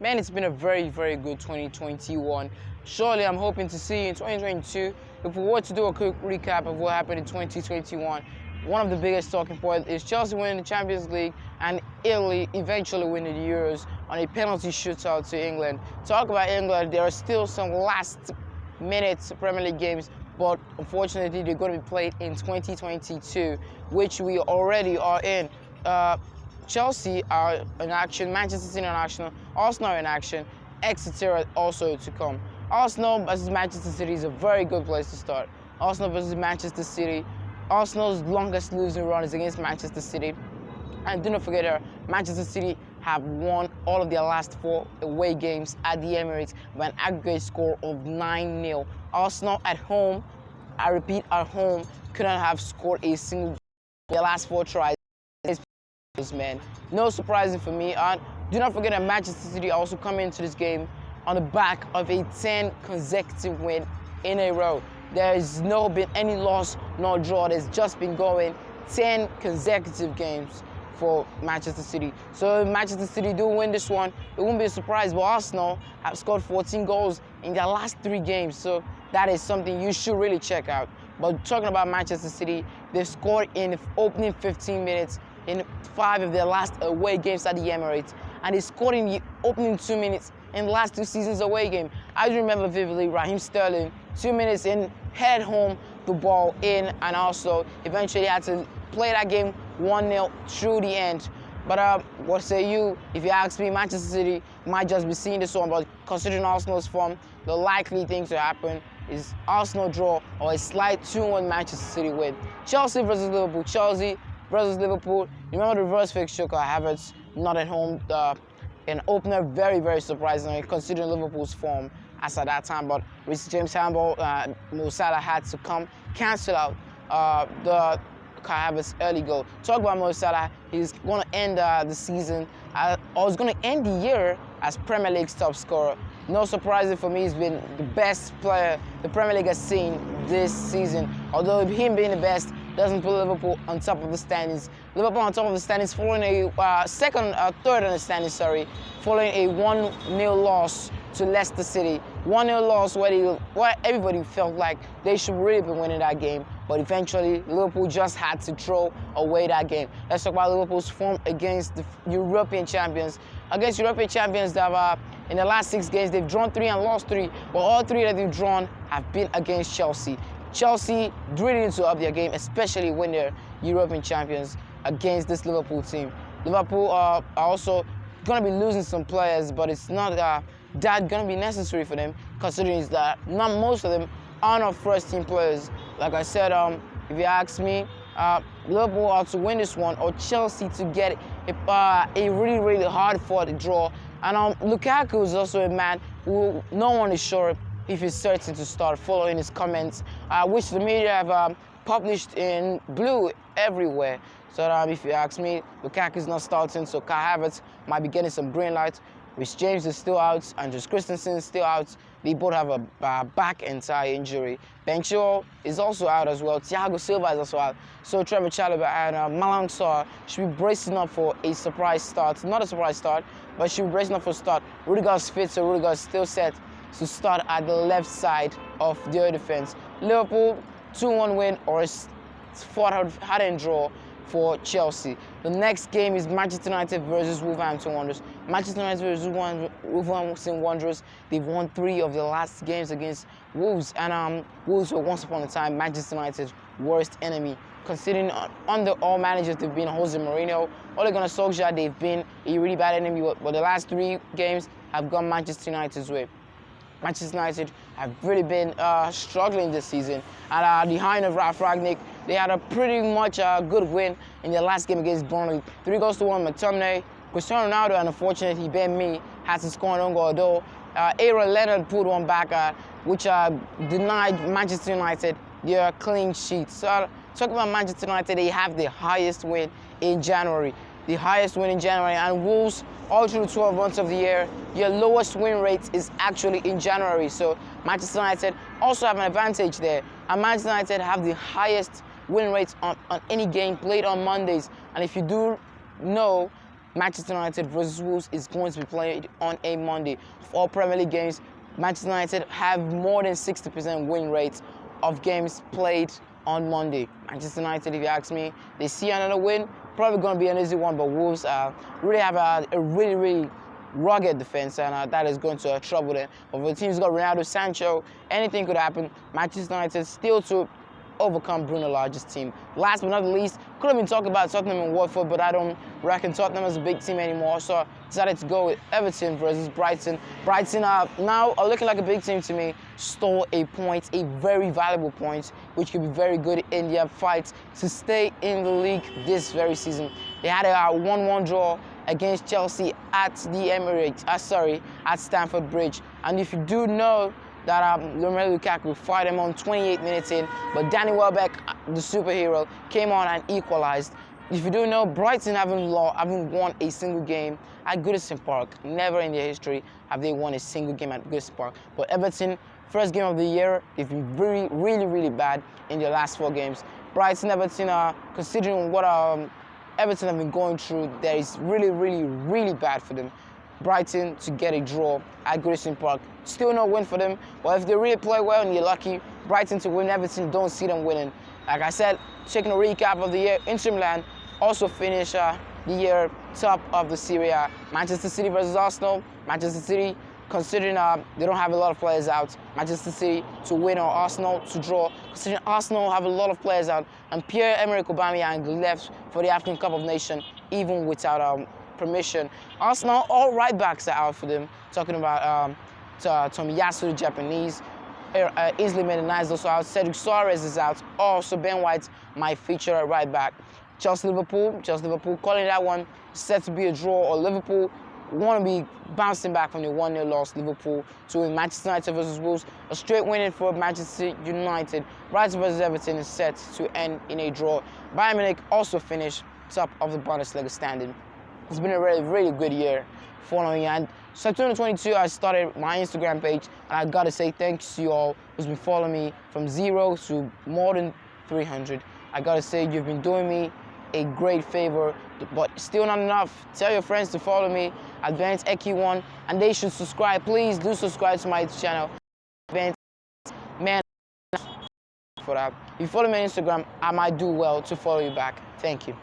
Man, it's been a very, very good 2021. Surely, I'm hoping to see you in 2022. If we were to do a quick recap of what happened in 2021, one of the biggest talking points is Chelsea winning the Champions League and Italy eventually winning the Euros on a penalty shootout to England. Talk about England, there are still some last-minute Premier League games, but unfortunately, they're going to be played in 2022, which we already are in. Chelsea are in action, Manchester City in action, Arsenal are in action, Exeter also to come. Arsenal versus Manchester City is a very good place to start. Arsenal versus Manchester City. Arsenal's longest losing run is against Manchester City. And do not forget that Manchester City have won all of their last 4 away games at the Emirates by an aggregate score of 9-0. Arsenal at home, I repeat, at home, couldn't have scored a single goal in their last 4 tries. Man, no surprising for me. And do not forget that Manchester City also come into this game on the back of a 10 consecutive win in a row. There has no been any loss nor draw. There's just been going 10 consecutive games for Manchester City. So if Manchester City do win this one, it won't be a surprise. But Arsenal have scored 14 goals in their last 3 games. So that is something you should really check out. But talking about Manchester City, they've scored in the opening 15 minutes in 5 of their last away games at the Emirates, and they scored in the opening 2 minutes in the last 2 seasons away game. I remember vividly Raheem Sterling, 2 minutes in, headed home the ball in, and also eventually had to play that game 1-0 through the end. But what say you? If you ask me, Manchester City might just be seeing this one, but considering Arsenal's form, the likely thing to happen is Arsenal draw or a slight 2-1 Manchester City win. Chelsea versus Liverpool. Chelsea versus Liverpool. Remember the reverse fixture, Havertz not at home. An opener, very, very surprising considering Liverpool's form as at that time. But James Handball, Mo Salah had to come cancel out the Havertz early goal. Talk about Mo Salah, he's going to end the season, or he's going to end the year as Premier League's top scorer. No surprising for me, he's been the best player the Premier League has seen this season. Although him being the best doesn't put Liverpool on top of the standings. Liverpool on top of the standings following a third on the standings, following a 1-0 loss to Leicester City. 1-0 loss where everybody felt like they should really be winning that game, but eventually Liverpool just had to throw away that game. Let's talk about Liverpool's form against the European champions. Against European champions that have, in the last 6 games, they've drawn 3 and lost 3, but all 3 that they've drawn have been against Chelsea. Chelsea really need to up their game, especially when they're European champions against this Liverpool team. Liverpool are also going to be losing some players, but it's not that going to be necessary for them, considering that not most of them are not first-team players. Like I said, if you ask me, Liverpool are to win this one, or Chelsea to get a really, really hard-fought draw. And Lukaku is also a man who no one is sure if he's certain to start, following his comments, which the media have published in blue everywhere. So if you ask me, Lukaku is not starting, so Kai Havertz might be getting some green light. Rhys James is still out, Andreas Christensen is still out. They both have a back and thigh injury. Ben Chilwell is also out as well. Thiago Silva is also out. So Trevor Chalobah and Malang Sarr should be bracing up for a surprise start. Not a surprise start, but should be bracing up for a start. Rudiger's fit, so Rudiger's still set to start at the left side of their defense. Liverpool, 2-1 win or a 4-0 draw for Chelsea. The next game is Manchester United versus Wolverhampton Wanderers. Manchester United versus Wolverhampton Wanderers. They've won 3 of their last games against Wolves, and Wolves were once upon a time Manchester United's worst enemy. Considering under all managers, they've been Jose Mourinho, Ole Gunnar Solskjaer, they've been a really bad enemy, but the last 3 games have gone Manchester United's way. Manchester United have really been struggling this season. And behind of Ralf Rangnick, they had a pretty much good win in their last game against Burnley. 3-1 McTominay. Cristiano Ronaldo, and unfortunately, Ben Mee had to score an own goal, though. Aaron Leonard pulled one back, which denied Manchester United their clean sheet. So talking about Manchester United, they have the highest win in January. The highest win in January, and Wolves, all through 12 months of the year, your lowest win rate is actually in January. So Manchester United also have an advantage there. And Manchester United have the highest win rates on any game played on Mondays. And if you do know, Manchester United versus Wolves is going to be played on a Monday. For all Premier League games, Manchester United have more than 60% win rate of games played on Monday. Manchester United, if you ask me, they see another win, probably going to be an easy one, but Wolves really have a really rugged defense, and that is going to trouble them. But for the team's got Ronaldo, Sancho, anything could happen. Manchester United still to overcome Bruno Lage team. Last but not least, could have been talking about Tottenham and Watford, but I don't reckon Tottenham is a big team anymore, so I decided to go with Everton versus Brighton. Brighton now are looking like a big team to me. Stole a point, a very valuable point, which could be very good in their fight to stay in the league this very season. They had a 1-1 draw against Chelsea at the at Stamford Bridge. And if you do know that Romelu Lukaku fired him on 28 minutes in, but Danny Welbeck, the superhero, came on and equalized. If you do know, Brighton haven't won a single game at Goodison Park. Never in their history have they won a single game at Goodison Park. But Everton, first game of the year, they've been really bad in their last 4 games. Brighton, Everton, considering what Everton have been going through, that is really bad for them. Brighton to get a draw at Goodison Park. Still no win for them, but if they really play well and you're lucky, Brighton to win, Everton don't see them winning. Like I said, checking a recap of the year, Inter Milan also finished the year top of the Serie A. Manchester City versus Arsenal. Manchester City, considering they don't have a lot of players out, Manchester City to win or Arsenal to draw. Considering Arsenal have a lot of players out, and Pierre-Emerick Aubameyang left for the African Cup of Nations even without permission. Arsenal, all right backs are out for them. Talking about Tomiyasu, the Japanese, Ainsley Maitland-Niles also out. Cedric Soares is out. Also, Ben White might feature at right back. Chelsea-Liverpool calling that one set to be a draw, or Liverpool want to be bouncing back from the 1-0 loss. Liverpool to win. Manchester United versus Wolves, a straight winning for Manchester United. Brighton versus Everton is set to end in a draw. Bayern Munich also finished top of the Bundesliga standing. It's been a really good year following, and September 22, I started my Instagram page, and I gotta say thanks to you all who's been following me from 0 to more than 300. I gotta say you've been doing me a great favor, but still not enough. Tell your friends to follow me, Advanced Eki1, and they should subscribe. Please do subscribe to my channel. Advanced Man for that. If you follow me on Instagram, I might do well to follow you back. Thank you.